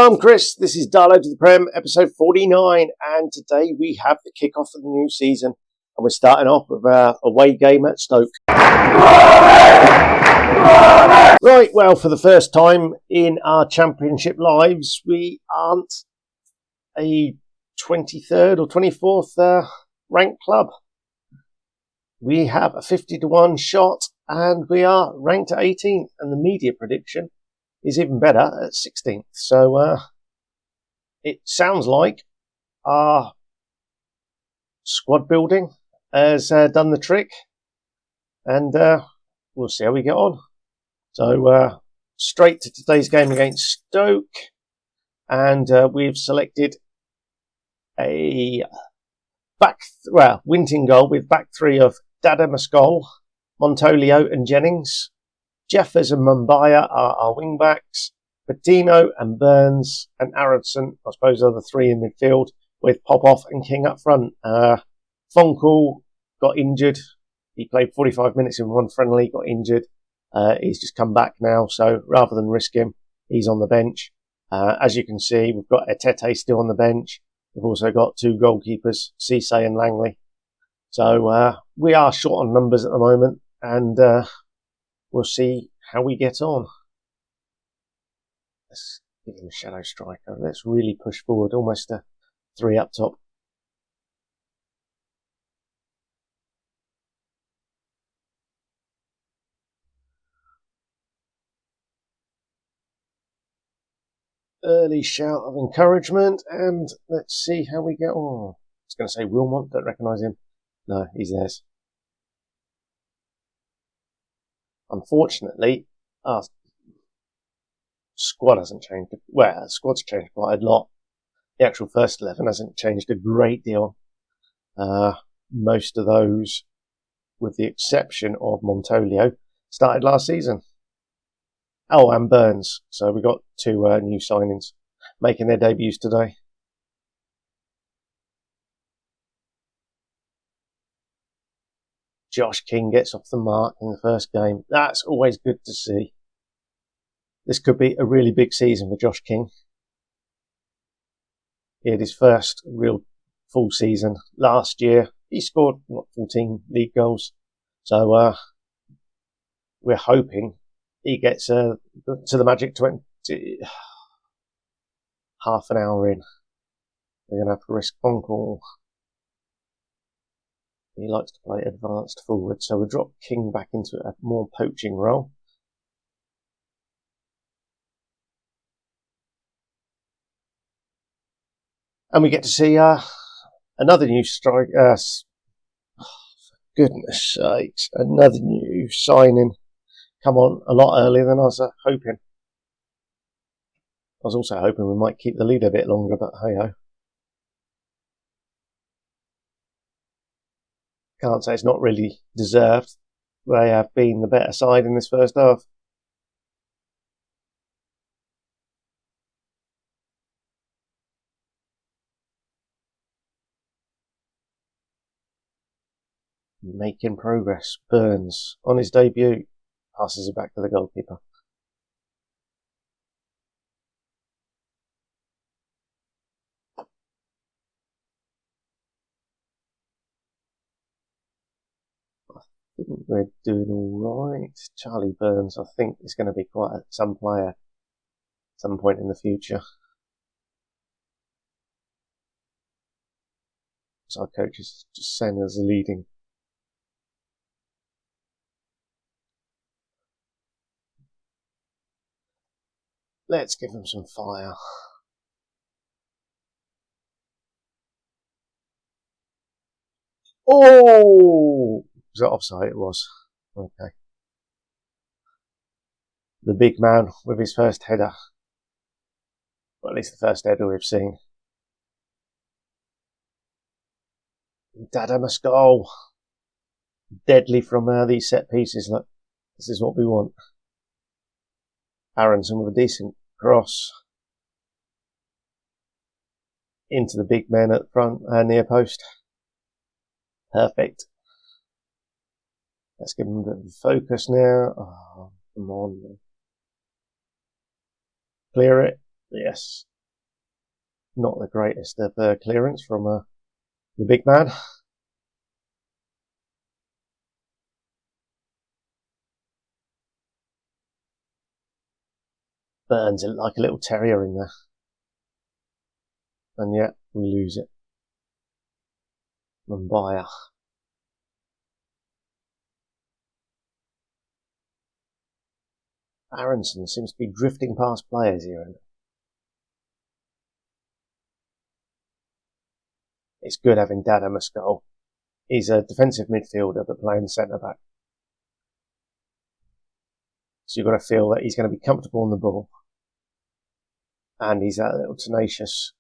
Hello, I'm Chris. This is Darlo to the Prem, episode 49, and today we have the kickoff of the new season, and we're starting off with our away game at Stoke. Right, well, for the first time in our championship lives, we aren't a 23rd or 24th ranked club. We have a 50-1 shot, and we are ranked at 18th, and the media prediction is even better at 16th. So it sounds like our squad building has done the trick, and we'll see how we get on. So straight to today's game against Stoke, and we've selected a Winting goal with back three of Dada Mascol, Montolio and Jennings. Jeffers and Mumbaya are our wing backs. Patino and Burns and Aronson, I suppose, are the three in midfield, with Popoff and King up front. Fonkel got injured. He played 45 minutes in one friendly, got injured. He's just come back now, so rather than risk him, he's on the bench. As you can see, we've got Etete still on the bench. We've also got two goalkeepers, Cisse and Langley. So we are short on numbers at the moment, and we'll see how we get on. Let's give him a shadow striker. Let's really push forward, almost a three up top. Early shout of encouragement, and let's see how we get on. I was going to say Wilmot, don't recognise him. No, he's theirs. Unfortunately, our squad hasn't changed. Well, the squad's changed quite a lot. The actual first 11 hasn't changed a great deal. Most of those, with the exception of Montolio, started last season. Oh, and Burns. So we got two new signings making their debuts today. Josh King gets off the mark in the first game. That's always good to see. This could be a really big season for Josh King. He had his first real full season last year. He scored 14 league goals. So we're hoping he gets to the magic 20. Half an hour in. We're going to have to risk Fonkel. He likes to play advanced forward, so we'll drop King back into a more poaching role. And we get to see another new strike. For goodness sakes, another new signing come on a lot earlier than I was hoping. I was also hoping we might keep the lead a bit longer, but hey-ho. Can't say it's not really deserved. They have been the better side in this first half. Making progress. Burns, on his debut, passes it back to the goalkeeper. I think we're doing all right. Charlie Burns, I think, is going to be quite some player at some point in the future. So our coach is just saying as a leading. Let's give him some fire. Oh! Was that offside? It was. Okay. The big man with his first header. Well, at least the first header we've seen. Dada Mascol. Deadly from these set pieces. Look, this is what we want. Aronson with a decent cross. Into the big man at the front, near post. Perfect. Let's give him a bit of focus now. Oh, come on. Clear it. Yes. Not the greatest of clearance from the big man. Burns like a little terrier in there. And yet we lose it. Mumbai. Aronson seems to be drifting past players here. It's good having Dada Muscol. He's a defensive midfielder but playing centre back. So you've got to feel that he's going to be comfortable on the ball. And he's a little tenacious,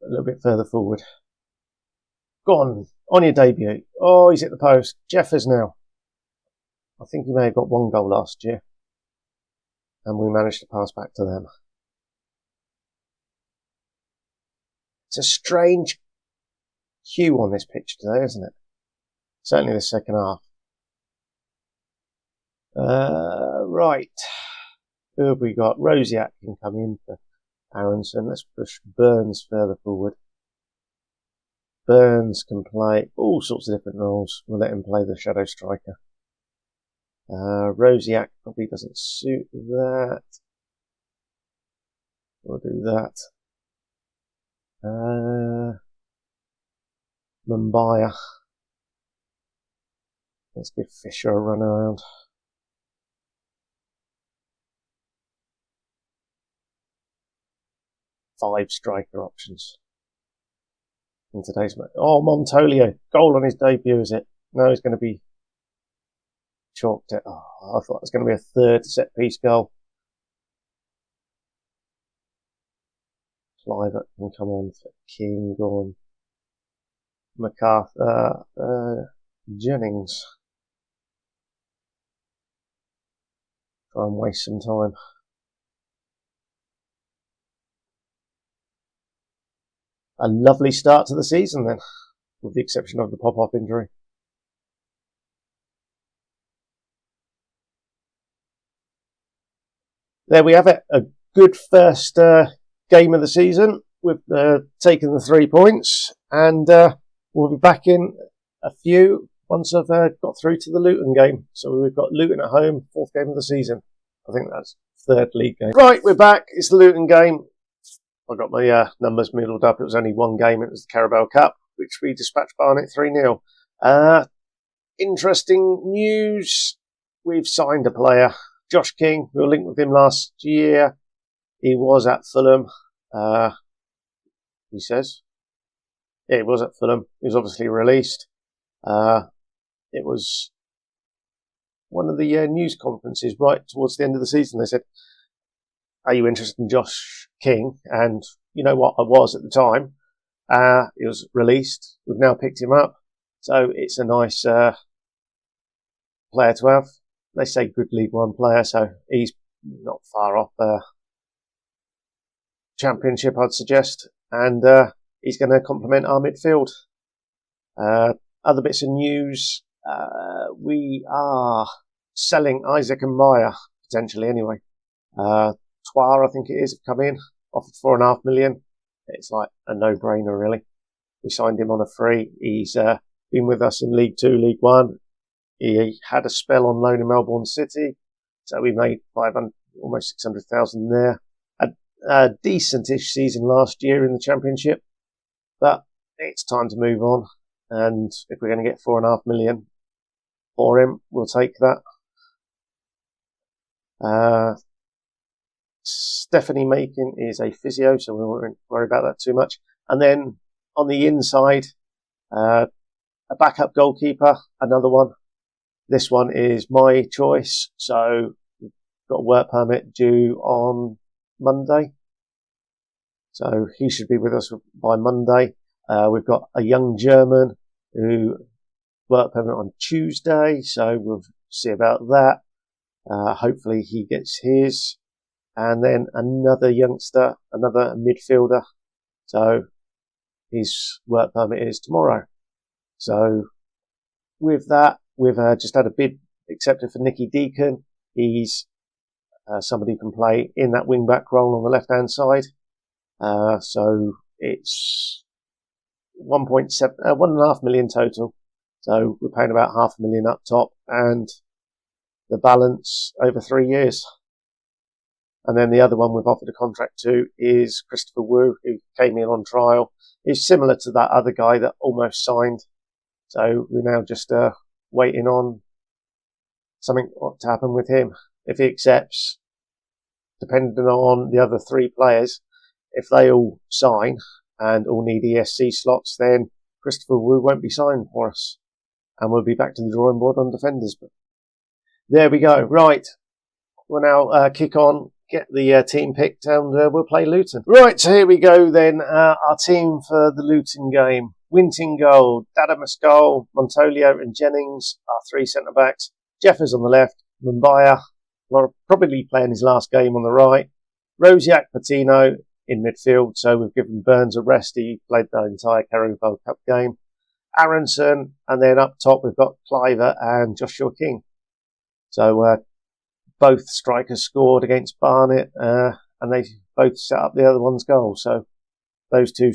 a little bit further forward. Gone on your debut. Oh, he's hit the post. Jeffers now. I think he may have got one goal last year. And we managed to pass back to them. It's a strange hue on this pitch today, isn't it? Certainly the second half. Right. Who have we got? Rosiak can come in for Aronson. Let's push Burns further forward. Burns can play all sorts of different roles. We'll let him play the shadow striker. Rosiak probably doesn't suit that. We'll do that. Mumbai. Let's give Fisher a run around. Five striker options in today's match. Oh, Montolio. Goal on his debut, is it? No, he's going to be chalked it. Oh, I thought it was going to be a third set piece goal. Clive can come on for King, Gorn, MacArthur, Jennings. Try and waste some time. A lovely start to the season then, with the exception of the pop-up injury. There we have it, a good first game of the season. We've taken the 3 points, and we'll be back in a few once I've got through to the Luton game. So we've got Luton at home, 4th game of the season. I think that's 3rd league game. Right, we're back. It's the Luton game. I got my numbers middled up. It was only one game. It was the Carabao Cup, which we dispatched Barnet 3-0. Interesting news. We've signed a player, Josh King. We were linked with him last year. He was at Fulham. He says. Yeah, he was at Fulham. He was obviously released. It was one of the news conferences right towards the end of the season. They said, are you interested in Josh King? And you know what? I was at the time. He was released. We've now picked him up. So it's a nice player to have. They say good League One player, so he's not far off Championship, I'd suggest. And he's going to complement our midfield. Other bits of news. We are selling Isaac and Meyer, potentially anyway. Twar, I think it is, have come in, offered $4.5 million. It's like a no-brainer, really. We signed him on a free. He's been with us in League 2, League 1. He had a spell on loan in Melbourne City, so we made 500, almost 600,000 there. A decent-ish season last year in the Championship, but it's time to move on. And if we're going to get $4.5 million for him, we'll take that. Stephanie Macon is a physio, so we won't worry about that too much. And then on the inside, a backup goalkeeper, another one. This one is my choice, so we've got a work permit due on Monday. So he should be with us by Monday. We've got a young German who work permit on Tuesday, so we'll see about that. Hopefully he gets his. And then another youngster, another midfielder. So his work permit is tomorrow. So with that, we've just had a bid accepted for Nicky Deacon. He's somebody who can play in that wing-back role on the left-hand side. So It's 1.5 million total. So we're paying about $500,000 up top and the balance over 3 years. And then the other one we've offered a contract to is Christopher Wu, who came in on trial. He's similar to that other guy that almost signed. So we're now just waiting on something to happen with him. If he accepts, depending on the other 3 players, if they all sign and all need ESC slots, then Christopher Wu won't be signed for us. And we'll be back to the drawing board on defenders. But there we go. Right. We'll now kick on, get the team picked, and we'll play Luton. Right, so here we go then. Our team for the Luton game. Winting goal, Dada Mascal, Montolio and Jennings, our 3 centre-backs. Jeffers on the left, Mumbai, probably playing his last game on the right. Rosiak, Patino in midfield, so we've given Burns a rest. He played the entire Carabao Cup game. Aronson, and then up top we've got Cliver and Joshua King. So both strikers scored against Barnet, and they both set up the other one's goal. So those two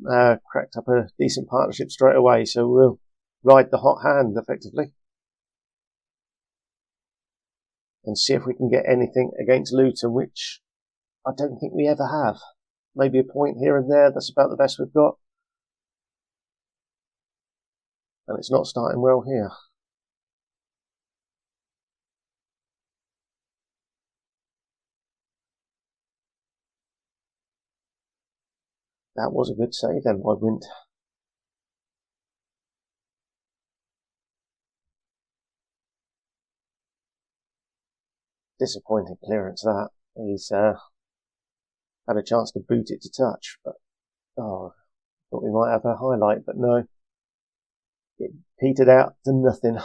cracked up a decent partnership straight away. So we'll ride the hot hand effectively and see if we can get anything against Luton, which I don't think we ever have. Maybe a point here and there. That's about the best we've got. And it's not starting well here. That was a good save then by Wint. Disappointing clearance that. He's had a chance to boot it to touch, but thought we might have a highlight, but no. It petered out to nothing.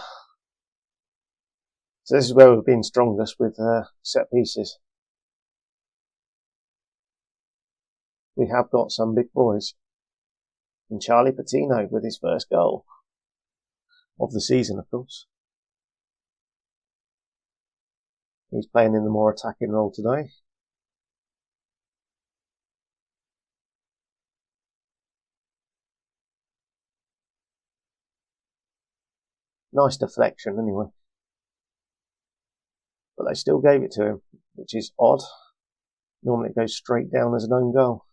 So this is where we've been strongest with set pieces. We have got some big boys. And Charlie Patino with his first goal of the season, of course. He's playing in the more attacking role today. Nice deflection anyway. But they still gave it to him, which is odd. Normally it goes straight down as an own goal.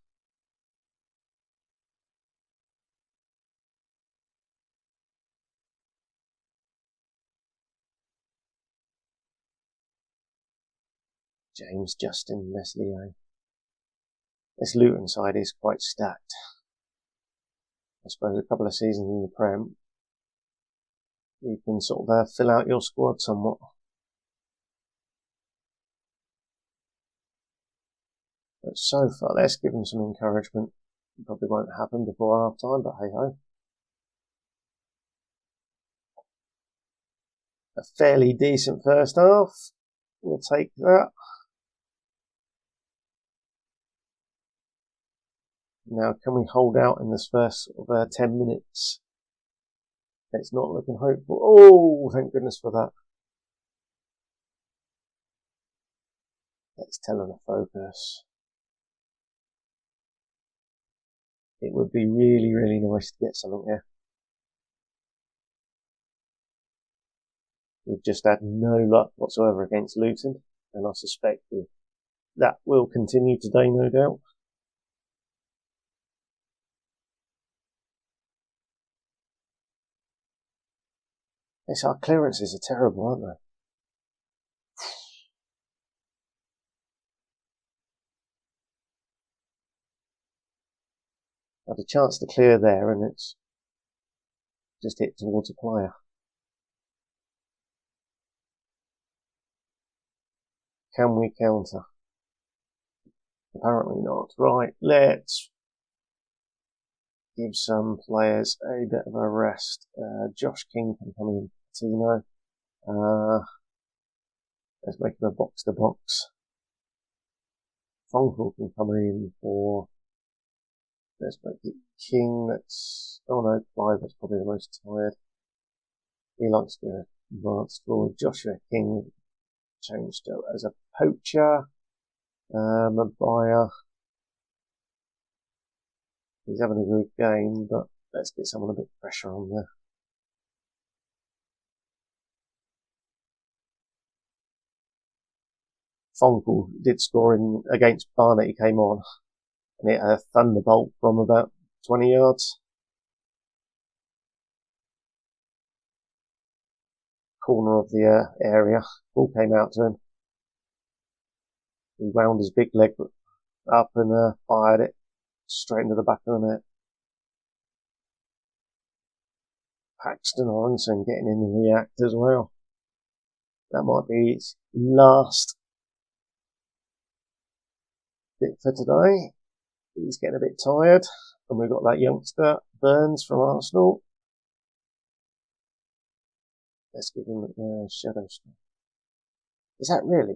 James Justin Meslier. This Luton side is quite stacked. I suppose a couple of seasons in the Prem, you can sort of fill out your squad somewhat. But so far, let's give them some encouragement. It probably won't happen before half time, but hey ho. A fairly decent first half. We'll take that. Now, can we hold out in this first sort of 10 minutes? It's not looking hopeful. Oh, thank goodness for that. Let's tell them to focus. It would be really, really nice to get something here. We've just had no luck whatsoever against Luton, and I suspect that will continue today, no doubt. Yes, our clearances are terrible, aren't they? Had a chance to clear there, and it's just hit towards a player. Can we counter? Apparently not. Right, let's give some players a bit of a rest. Josh King can come in. Tino. Let's make him a box to box. Fonkel can come in for. Let's make it King. That's. Oh no, Clive. That's probably the most tired. He likes to advance forward. Joshua King changed as a poacher. Mabaya. He's having a good game, but let's get someone a bit of pressure on there. Fonkel did score against Barnet. He came on and hit a thunderbolt from about 20 yards. Corner of the area. Ball came out to him. He wound his big leg up and fired it straight into the back of the net. Paxton Aronson getting in the act as well. That might be his last bit for today. He's getting a bit tired. And we've got that youngster, Burns from Arsenal. Let's give him a shadow strike. Is that really?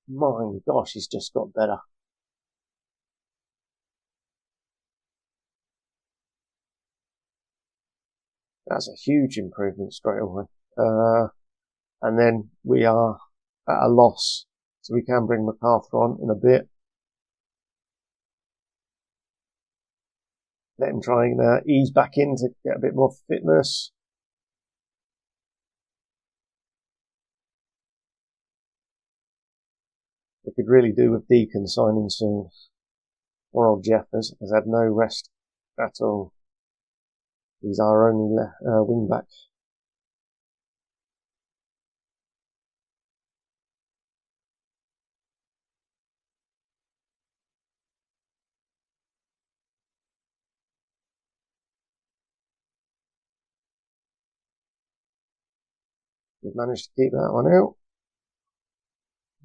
My gosh, he's just got better. That's a huge improvement straight away. And then we are at a loss. So we can bring MacArthur on in a bit. Let him try and ease back in to get a bit more fitness. They could really do with Deacon signing soon. Poor old Jeff has had no rest at all. He's our only wing back. We've managed to keep that one out.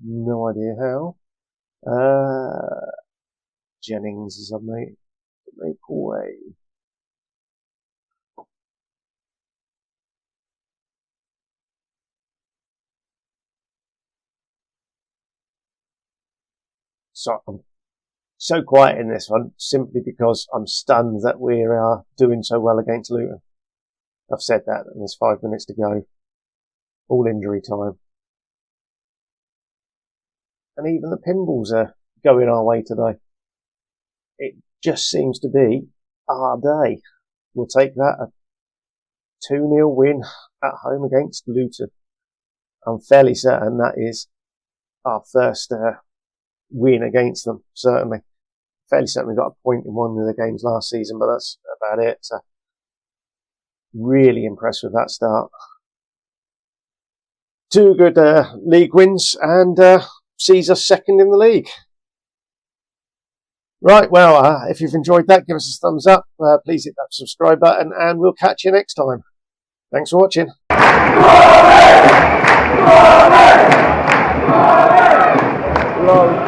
No idea how. Jennings is a make away. So I'm so quiet in this one simply because I'm stunned that we are doing so well against Luton. I've said that, and there's 5 minutes to go. All injury time. And even the pinballs are going our way today. It just seems to be our day. We'll take that, a 2-0 win at home against Luton. I'm fairly certain that is our first win against them, certainly. Fairly certain we got a point in one of the games last season, but that's about it. So really impressed with that start. 2 good league wins and sees us second in the league. Right, well, if you've enjoyed that, give us a thumbs up. Please hit that subscribe button and we'll catch you next time. Thanks for watching. Flurry! Flurry! Flurry!